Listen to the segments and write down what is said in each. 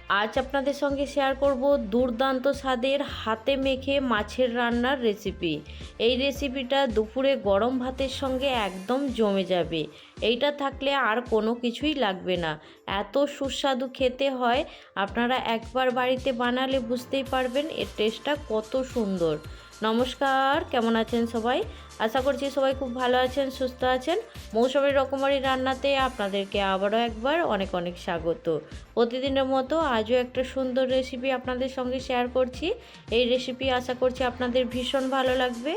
আজ আপনাদের সঙ্গে শেয়ার করব দুর্দান্ত স্বাদের হাতে মেখে মাছের রান্নার রেসিপি। এই রেসিপিটা দুপুরে গরম ভাতের সঙ্গে একদম জমে যাবে। এইটা থাকলে আর কোনো কিছুই লাগবে না, এত সুস্বাদু খেতে হয়। আপনারা একবার বাড়িতে বানালে বুঝতেই পারবেন এর টেস্টটা কত সুন্দর। নমস্কার, কেমন আছেন সবাই? আশা করছি সবাই খুব ভালো আছেন, সুস্থ আছেন। মৌসুমী রকমারি রান্নাতে আপনাদেরকে আবারও একবার অনেক অনেক স্বাগত। প্রতিদিনের মতো আজও একটা সুন্দর রেসিপি আপনাদের সঙ্গে শেয়ার করছি। এই রেসিপি আশা করছি আপনাদের ভীষণ ভালো লাগবে।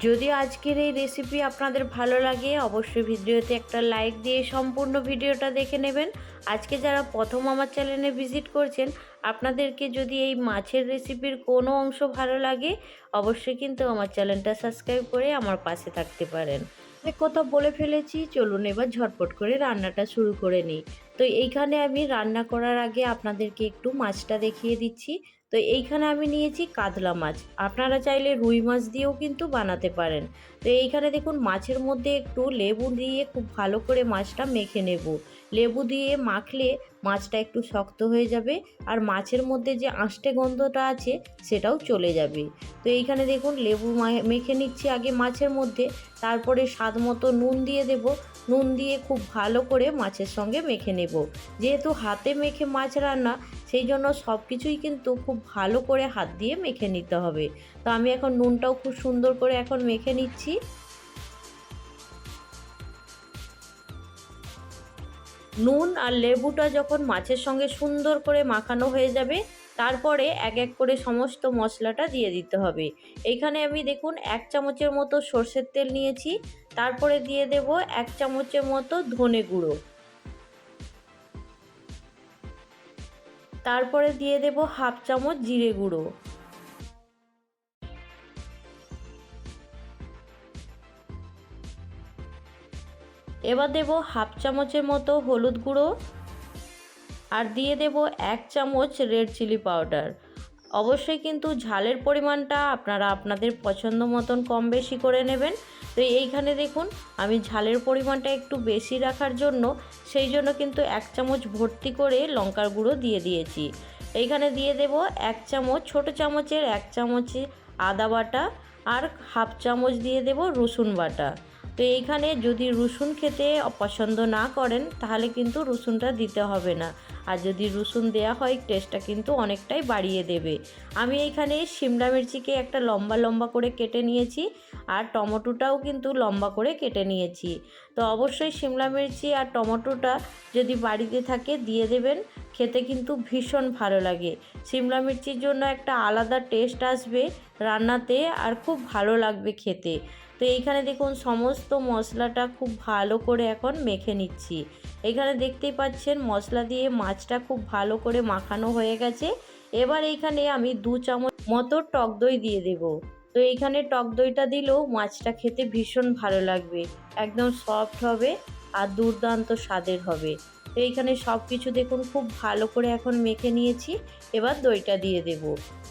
যদি আজকের এই রেসিপি আপনাদের ভালো লাগে অবশ্যই ভিডিওতে একটা লাইক দিয়ে সম্পূর্ণ ভিডিওটা দেখে নেবেন। আজকে যারা প্রথম আমার চ্যানেলে ভিজিট করছেন, আপনাদেরকে যদি এই মাছের রেসিপির কোনো অংশ ভালো লাগে অবশ্যই কিন্তু আমার চ্যানেলটা সাবস্ক্রাইব করে আমার পাশে থাকতে পারেন। অনেক কথা বলে ফেলেছি, চলুন এবার ঝটপট করে রান্নাটা শুরু করে নিই। তো এইখানে আমি রান্না করার আগে আপনাদেরকে একটু মাছটা দেখিয়ে দিচ্ছি। তো এইখানে আমি নিয়েছি কাতলা মাছ, আপনারা চাইলে রুই মাছ দিয়েও কিন্তু বানাতে পারেন। তো এইখানে দেখুন মাছের মধ্যে একটু লেবু দিয়ে খুব ভালো করে মাছটা মেখে নেব। লেবু দিয়ে মাখলে মাছটা একটু শক্ত হয়ে যাবে আর মাছের মধ্যে যে আঁশটে গন্ধটা আছে সেটাও চলে যাবে। তো এইখানে দেখুন লেবু মেখে নিচ্ছি আগে মাছের মধ্যে, তারপরে স্বাদ মতো নুন দিয়ে দেব। নুন দিয়ে খুব ভালো করে মাছের সঙ্গে মেখে নেব। যেহেতু হাতে মেখে মাছ রান্না, সেই জন্য সব কিছুই কিন্তু খুব ভালো করে হাত দিয়ে মেখে নিতে হবে। তো আমি এখন নুনটাও খুব সুন্দর করে এখন মেখে নিচ্ছি। নুন আর লেবুটা যখন মাছের সঙ্গে সুন্দর করে মাখানো হয়ে যাবে, তারপরে এক এক করে সমস্ত মশলাটা দিয়ে দিতে হবে। এইখানে আমি দেখুন 1 চামচের মতো সর্ষের তেল নিয়েছি, তারপরে দিয়ে দেব 1 চামচের মতো ধনে গুঁড়ো, তারপরে দিয়ে দেব 1/2 চামচ জিরে গুঁড়ো, এবার দেব 1/2 চামচের মতো হলুদ গুঁড়ো, আর দিয়ে দেব 1 চামচ রেড চিলি পাউডার। অবশ্যই কিন্তু ঝালের পরিমাণটা আপনারা আপনাদের পছন্দ মতন কম বেশি করে নেবেন। তো এইখানে দেখুন আমি ঝালের পরিমাণটা একটু বেশি রাখার জন্য সেই জন্য কিন্তু 1 চামচ ভর্তি করে লঙ্কার গুঁড়ো দিয়ে দিয়েছি। এইখানে দিয়ে দেব 1 চামচ, ছোটো চামচের 1 চামচে আদা বাটা, আর 1/2 চামচ দিয়ে দেব রসুন বাটা। তো এইখানে যদি রসুন খেতে পছন্দ না করেন তাহলে কিন্তু রসুনটা দিতে হবে না, আর যদি রসুন দেয়া হয় টেস্টটা কিন্তু অনেকটাই বাড়িয়ে দেবে। আমি এইখানে শিমলা মির্চিকে একটা লম্বা লম্বা করে কেটে নিয়েছি, আর টমেটোটাও কিন্তু লম্বা করে কেটে নিয়েছি। তো অবশ্যই শিমলা মির্চি আর টমেটোটা যদি বাড়িতে থাকে দিয়ে দেবেন, খেতে কিন্তু ভীষণ ভালো লাগে। শিমলা মির্চির জন্য একটা আলাদা টেস্ট আসবে রান্নাতে, আর খুব ভালো লাগবে খেতে। তো এইখানে দেখুন সমস্ত মশলাটা খুব ভালো করে এখন মেখে নিচ্ছি। এখানে দেখতেই পাচ্ছেন মশলা দিয়ে মাছটা খুব ভালো করে মাখানো হয়ে গেছে। এবার এইখানে আমি 2 চামচ মতো টক দই দিয়ে দেব। তো এইখানে টক দইটা দিলেও মাছটা খেতে ভীষণ ভালো লাগবে, একদম সফট হবে আর দুর্দান্ত স্বাদের হবে। তো এইখানে সব কিছু দেখুন খুব ভালো করে এখন মেখে নিয়েছি। এবার দইটা দিয়ে দেব।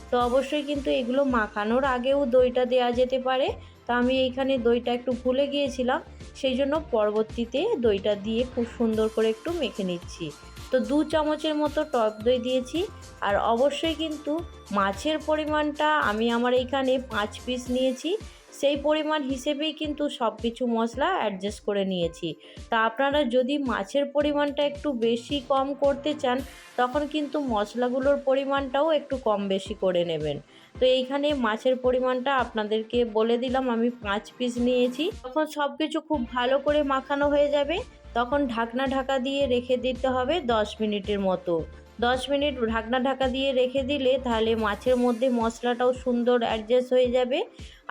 তো অবশ্যই কিন্তু এগুলো মাখানোর আগেও দইটা দেওয়া যেতে পারে। তো আমি এইখানে দইটা একটু ভুলে গিয়েছিলাম, সেই জন্য পরবর্তীতে দইটা দিয়ে খুব সুন্দর করে একটু মেখে নিচ্ছি। তো 2 চামচের মতো টক দই দিয়েছি। আর অবশ্যই কিন্তু মাছের পরিমাণটা আমি আমার এইখানে 5 পিস নিয়েছি, সেই পরিমাণ হিসেবেই কিন্তু সব কিছু মশলা অ্যাডজাস্ট করে নিয়েছি। তা আপনারা যদি মাছের পরিমাণটা একটু বেশি কম করতে চান তখন কিন্তু মশলাগুলোর পরিমাণটাও একটু কম বেশি করে নেবেন। তো এইখানে মাছের পরিমাণটা আপনাদেরকে বলে দিলাম, আমি 5 পিস নিয়েছি। তখন সব কিছু খুব ভালো করে মাখানো হয়ে যাবে, তখন ঢাকনা ঢাকা দিয়ে রেখে দিতে হবে 10 মিনিটের মতো। 10 মিনিট ঢাকনা ঢাকা দিয়ে রেখে দিলে তাহলে মাছের মধ্যে মশলাটাও সুন্দর অ্যাডজাস্ট হয়ে যাবে,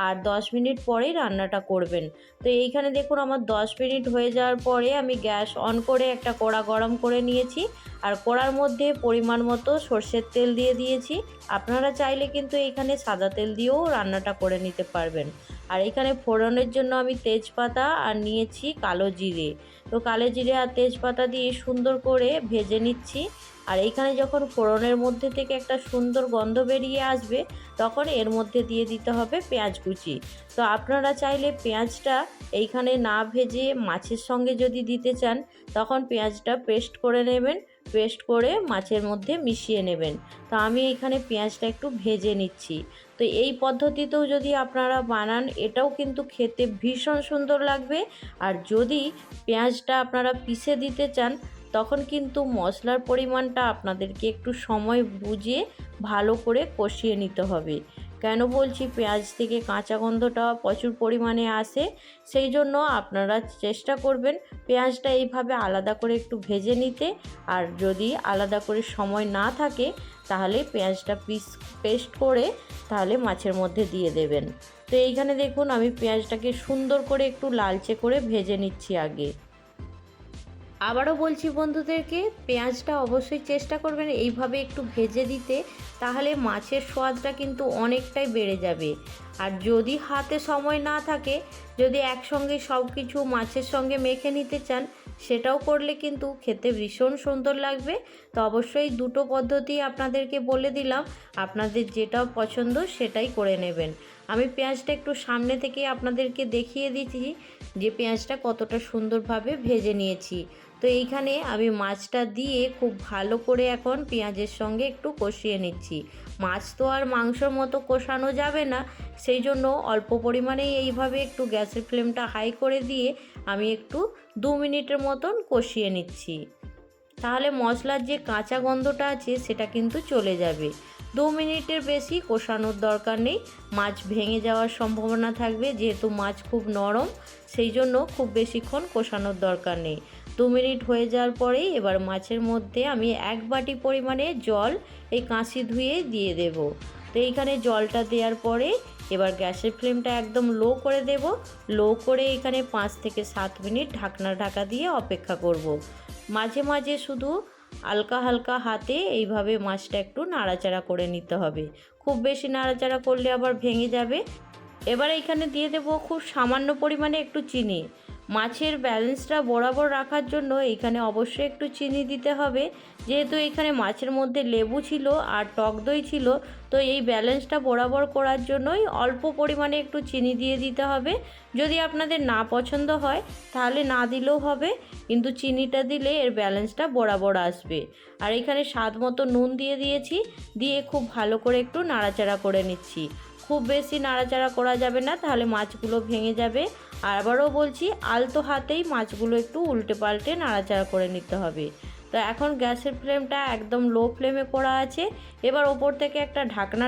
আর 10 মিনিট পরেই রান্নাটা করবেন। তো এইখানে দেখুন আমার 10 মিনিট হয়ে যাওয়ার পরে আমি গ্যাস অন করে একটা কড়া গরম করে নিয়েছি, আর কড়ার মধ্যে পরিমাণ মতো সর্ষের তেল দিয়ে দিয়েছি। আপনারা চাইলে কিন্তু এইখানে সাদা তেল দিয়েও রান্নাটা করে নিতে পারবেন। আর এখানে ফোড়নের জন্য আমি তেজপাতা আর নিয়েছি কালো জিরে। তো কালো জিরে আর তেজপাতা দিয়ে সুন্দর করে ভেজে নিচ্ছি। আর এইখানে যখন ফোড়নের মধ্যে থেকে একটা সুন্দর গন্ধ বেরিয়ে আসবে তখন এর মধ্যে দিয়ে দিতে হবে পেঁয়াজ কুচি। তো আপনারা চাইলে পেঁয়াজটা এইখানে না ভেজে মাছের সঙ্গে যদি দিতে চান তখন পেঁয়াজটা পেস্ট করে নেবেন, পেস্ট করে মাছের মধ্যে মিশিয়ে নেবেন। তো আমি এখানে পেঁয়াজটা একটু ভেজে নিচ্ছি। তো এই পদ্ধতিতেও যদি আপনারা বানান এটাও কিন্তু খেতে ভীষণ সুন্দর লাগবে। আর যদি পেঁয়াজটা আপনারা পিষে দিতে চান তখন কিন্তু মশলার পরিমাণটা আপনাদেরকে একটু সময় বুঝে ভালো করে কষিয়ে নিতে হবে। কেন বলছি, পেঁয়াজ থেকে কাঁচা গন্ধটা প্রচুর পরিমাণে আসে, সেই জন্য আপনারা চেষ্টা করবেন পেঁয়াজটা এইভাবে আলাদা করে একটু ভেজে নিতে। আর যদি আলাদা করে সময় না থাকে তাহলে পেঁয়াজটা পেস্ট করে তাহলে মাছের মধ্যে দিয়ে দেবেন। তো এইখানে দেখুন আমি পেঁয়াজটাকে সুন্দর করে একটু লালচে করে ভেজে নিচ্ছি আগে। আবারও বলছি বন্ধুদেরকে, পেঁয়াজটা অবশ্যই চেষ্টা করবেন এইভাবে একটু ভেজে দিতে, তাহলে মাছের স্বাদটা কিন্তু অনেকটাই বেড়ে যাবে। আর যদি হাতে সময় না থাকে, যদি একসঙ্গে সব কিছু মাছের সঙ্গে মেখে নিতে চান সেটাও করলে কিন্তু খেতে ভীষণ সুন্দর লাগবে। তো অবশ্যই দুটো পদ্ধতি আপনাদেরকে বলে দিলাম, আপনাদের যেটা পছন্দ সেটাই করে নেবেন। আমি পেঁয়াজটা একটু সামনে থেকে আপনাদেরকে দেখিয়ে দিচ্ছি যে পেঁয়াজটা কতটা সুন্দরভাবে ভেজে নিয়েছি। তো এইখানে আমি মাছটা দিয়ে খুব ভালো করে এখন পেঁয়াজের সঙ্গে একটু কষিয়ে নিচ্ছি। মাছ তো আর মাংসর মতো কষানো যাবে না, সেই জন্য অল্প পরিমাণেই এইভাবে একটু গ্যাসের ফ্লেমটা হাই করে দিয়ে আমি একটু 2 মিনিটের মতন কষিয়ে নিচ্ছি। তাহলে মশলার যে কাঁচা গন্ধটা আছে সেটা কিন্তু চলে যাবে। 2 মিনিটের বেশি কষানোর দরকার নেই, মাছ ভেঙে যাওয়ার সম্ভাবনা থাকবে, যেহেতু মাছ খুব নরম, সেই জন্য খুব বেশিক্ষণ কষানোর দরকার নেই। 2 মিনিট হয়ে যাওয়ার পরেই এবার মাছের মধ্যে আমি 1 বাটি পরিমাণে জল এই কাঁচি ধুয়ে দিয়ে দেব। তো এইখানে জলটা দেওয়ার পরে এবার গ্যাসের ফ্লেমটা একদম লো করে দেব। লো করে এখানে 5 থেকে 7 মিনিট ঢাকা দিয়ে অপেক্ষা করব। মাঝে মাঝে শুধু হালকা হালকা হাতে এইভাবে মাছটা একটু নাড়াচাড়া করে নিতে হবে, খুব বেশি নাড়াচাড়া করলে আবার ভেঙে যাবে। এবার এখানে দিয়ে দেব খুব সামান্য পরিমাণে একটু চিনি। মাছের ব্যালেন্সটা বরাবর রাখার জন্য এখানে অবশ্যই একটু চিনি দিতে হবে, যেহেতু এখানে মাছের মধ্যে লেবু ছিল আর টক দই ছিল। তো এই ব্যালেন্সটা বরাবর করার জন্যই অল্প পরিমাণে একটু চিনি দিয়ে দিতে হবে। যদি আপনাদের না পছন্দ হয় তাহলে না দিলেও হবে, কিন্তু চিনিটা দিলে এর ব্যালেন্সটা বরাবর আসবে। আর এখানে স্বাদ মতো নুন দিয়ে দিয়েছি, দিয়ে খুব ভালো করে একটু নাড়াচাড়া করে নিচ্ছি। খুব বেশি নাড়াচাড়া করা যাবে না, তাহলে মাছগুলো ভেঙে যাবে। আর আবারও বলছি, আলতো হাতেই মাছগুলো একটু উল্টে পাল্টে নাড়াচাড়া করে নিতে হবে। তো এখন গ্যাসের ফ্লেমটা একদম লো ফ্লেমে করা আছে। এবার ওপর থেকে একটা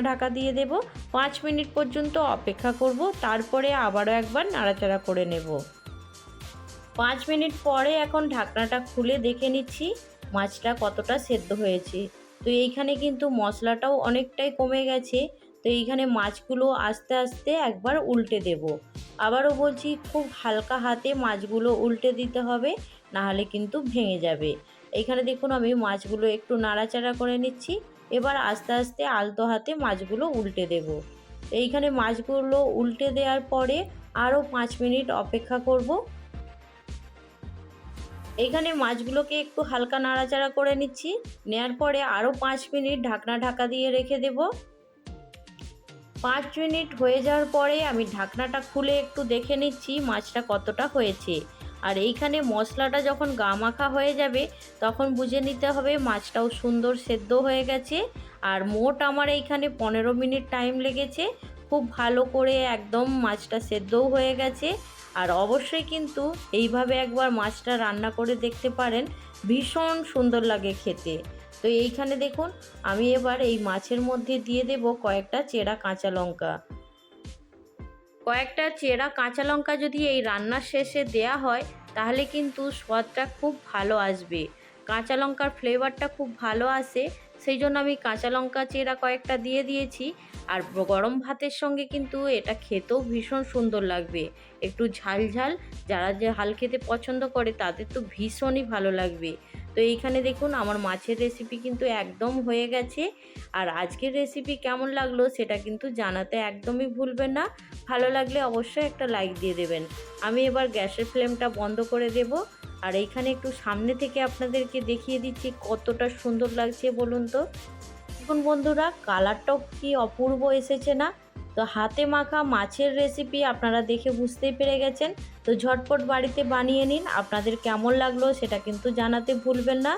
ঢাকা দিয়ে দেব। 5 মিনিট পর্যন্ত অপেক্ষা করব, তারপরে আবারও একবার নাড়াচাড়া করে নেব। 5 মিনিট পরে এখন ঢাকনাটা খুলে দেখে নিচ্ছি মাছটা কতটা সেদ্ধ হয়েছে। তো এইখানে কিন্তু মশলাটাও অনেকটাই কমে গেছে। তো এইখানে মাছগুলো আস্তে আস্তে একবার উল্টে দেব। আবারও বলছি, খুব হালকা হাতে মাছগুলো উল্টে দিতে হবে, নাহলে কিন্তু ভেঙে যাবে। এইখানে দেখুন আমি মাছগুলো একটু নাড়াচাড়া করে নিচ্ছি। এবার আস্তে আস্তে আলতো হাতে মাছগুলো উল্টে দেব। এইখানে মাছগুলো উল্টে দেওয়ার পরে আরও 5 মিনিট অপেক্ষা করব। এইখানে মাছগুলোকে একটু হালকা নাড়াচাড়া করে নিচ্ছি। নেয়ার পরে আরও 5 মিনিট ঢাকা দিয়ে রেখে দেব। 5 মিনিট হয়ে যাওয়ার পরে আমি ঢাকনাটা খুলে একটু দেখে নিচ্ছি মাছটা কতটা হয়েছে। আর এইখানে মশলাটা যখন গা মাখা হয়ে যাবে তখন বুঝে নিতে হবে মাছটাও সুন্দর সেদ্ধ হয়ে গেছে। আর মোট আমার এইখানে 15 মিনিট টাইম লেগেছে, খুব ভালো করে একদম মাছটা সেদ্ধও হয়ে গেছে। আর অবশ্যই কিন্তু এইভাবে একবার মাছটা রান্না করে দেখতে পারেন, ভীষণ সুন্দর লাগে খেতে। তো এইখানে দেখুন আমি এবার এই মাছের মধ্যে দিয়ে দেব কয়েকটা চেরা কাঁচা লঙ্কা। কয়েকটা চেরা কাঁচা লঙ্কা যদি এই রান্নার শেষে দেয়া হয় তাহলে কিন্তু স্বাদটা খুব ভালো আসবে, কাঁচা লঙ্কার ফ্লেভারটা খুব ভালো আসে। সেই জন্য আমি কাঁচা লঙ্কা চেরা কয়েকটা দিয়ে দিয়েছি। আর গরম ভাতের সঙ্গে কিন্তু এটা খেতেও ভীষণ সুন্দর লাগবে, একটু ঝাল ঝাল। যারা ঝাল খেতে পছন্দ করে তাদের তো ভীষণই ভালো লাগবে। তো এইখানে দেখুন আমার মাছের রেসিপি কিন্তু একদম হয়ে গেছে। আর আজকের রেসিপি কেমন লাগলো সেটা কিন্তু জানাতে একদমই ভুলবেন না। ভালো লাগলে অবশ্যই একটা লাইক দিয়ে দেবেন। আমি এবার গ্যাসের ফ্লেমটা বন্ধ করে দেব। আর এইখানে একটু সামনে থেকে আপনাদেরকে দেখিয়ে দিচ্ছি কতটা সুন্দর লাগছে বলুন তো। এখন বন্ধুরা কালারটাও কি অপূর্ব এসেছে না? তো হাতে মাখা মাছের রেসিপি আপনারা দেখে বুঝতেই পেরে গেছেন। তো ঝটপট বাড়িতে বানিয়ে নিন, আপনাদের কেমন লাগলো সেটা কিন্তু জানাতে ভুলবেন না।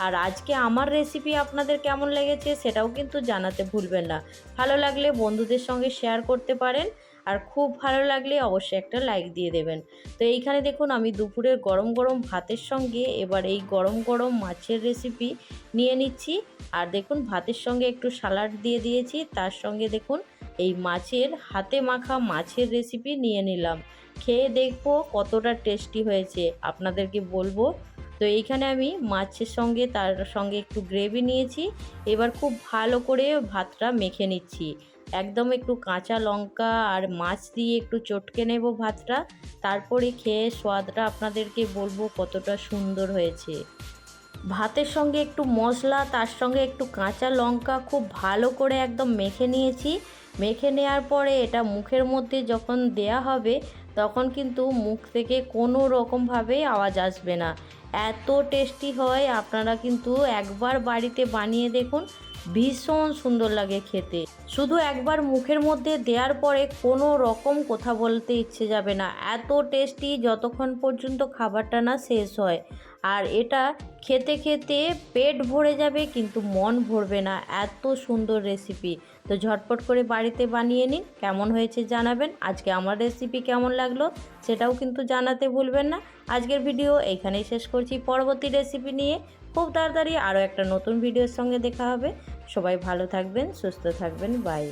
আর আজকে আমার রেসিপি আপনাদের কেমন লেগেছে সেটাও কিন্তু জানাতে ভুলবেন না। ভালো লাগলে বন্ধুদের সঙ্গে শেয়ার করতে পারেন, আর খুব ভালো লাগলে অবশ্যই একটা লাইক দিয়ে দেবেন। তো এইখানে দেখুন আমি দুপুরের গরম গরম ভাতের সঙ্গে এবার এই গরম গরম মাছের রেসিপি নিয়ে নিচ্ছি। আর দেখুন ভাতের সঙ্গে একটু স্যালাড দিয়ে দিয়েছি, তার সঙ্গে দেখুন এই মাছের হাতে মাখা মাছের রেসিপি নিয়ে নিলাম। খেয়ে দেখবো কতটা টেস্টি হয়েছে, আপনাদেরকে বলবো। তো এইখানে আমি মাছের সঙ্গে তার সঙ্গে একটু গ্রেভি নিয়েছি। এবার খুব ভালো করে ভাতটা মেখে নিচ্ছি। একদম একটু কাঁচা লঙ্কা আর মাছ দিয়ে একটু চটকে নেব ভাতটা, তারপরে খেয়ে স্বাদটা আপনাদেরকে বলবো কতটা সুন্দর হয়েছে। ভাতের সঙ্গে একটু মশলা, তার সঙ্গে একটু কাঁচা লঙ্কা খুব ভালো করে একদম মেখে নিয়েছি। মেখে নেওয়ার পরে এটা মুখের মধ্যে যখন দেয়া হবে তখন কিন্তু মুখ থেকে কোনো রকমভাবেই আওয়াজ আসবে না। এত টেস্টি হয়, আপনারা কিন্তু একবার বাড়িতে বানিয়ে দেখুন, ভীষণ সুন্দর লাগে খেতে। শুধু একবার মুখের মধ্যে দেওয়ার পরে কোনো রকম কথা বলতে ইচ্ছে যাবে না, এত টেস্টি যতক্ষণ পর্যন্ত খাবারটা না শেষ হয়। আর এটা খেতে খেতে পেট ভরে যাবে কিন্তু মন ভরবে না, এত সুন্দর রেসিপি। তো ঝটপট করে বাড়িতে বানিয়ে নিন, কেমন হয়েছে জানাবেন। আজকে আমার রেসিপি কেমন লাগলো সেটাও কিন্তু জানাতে ভুলবেন না। আজকের ভিডিও এইখানেই শেষ করছি, পরবর্তী রেসিপি নিয়ে খুব তাড়াতাড়ি আরও একটা নতুন ভিডিওর সঙ্গে দেখা হবে। সবাই ভালো থাকবেন, সুস্থ থাকবেন, বাই।